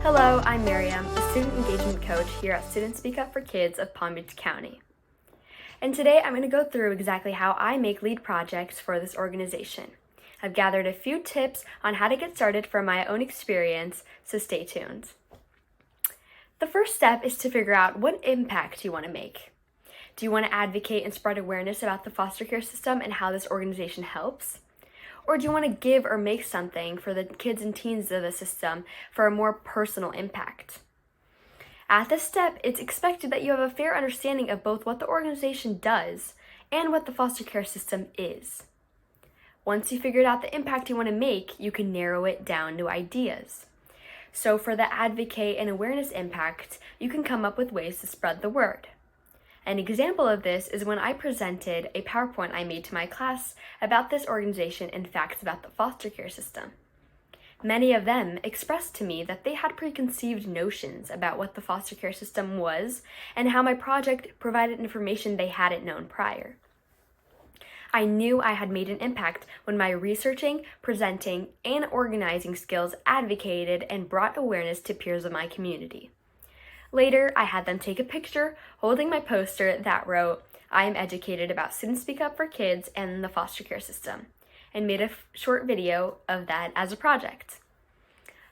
Hello, I'm Maryam, a student engagement coach here at Student Speak Up for Kids of Palm Beach County. And today I'm going to go through exactly how I make lead projects for this organization. I've gathered a few tips on how to get started from my own experience, so stay tuned. The first step is to figure out what impact you want to make. Do you want to advocate and spread awareness about the foster care system and how this organization helps? Or do you want to give or make something for the kids and teens of the system for a more personal impact? At this step, it's expected that you have a fair understanding of both what the organization does and what the foster care system is. Once you figured out the impact you want to make, you can narrow it down to ideas. So for the advocate and awareness impact, you can come up with ways to spread the word. An example of this is when I presented a PowerPoint I made to my class about this organization and facts about the foster care system. Many of them expressed to me that they had preconceived notions about what the foster care system was and how my project provided information they hadn't known prior. I knew I had made an impact when my researching, presenting, and organizing skills advocated and brought awareness to peers of my community. Later, I had them take a picture holding my poster that wrote, "I am educated about Student Speak Up for Kids and the foster care system," and made a short video of that as a project.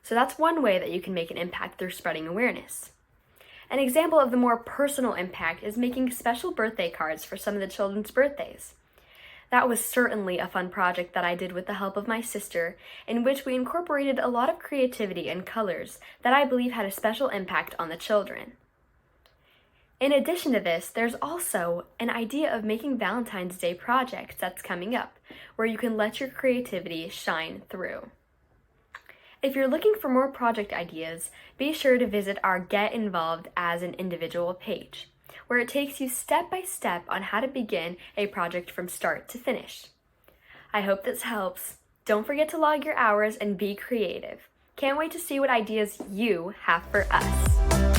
So that's one way that you can make an impact through spreading awareness. An example of the more personal impact is making special birthday cards for some of the children's birthdays. That was certainly a fun project that I did with the help of my sister, in which we incorporated a lot of creativity and colors that I believe had a special impact on the children. In addition to this, there's also an idea of making Valentine's Day projects that's coming up, where you can let your creativity shine through. If you're looking for more project ideas, be sure to visit our Get Involved as an Individual page, where it takes you step by step on how to begin a project from start to finish. I hope this helps. Don't forget to log your hours and be creative. Can't wait to see what ideas you have for us.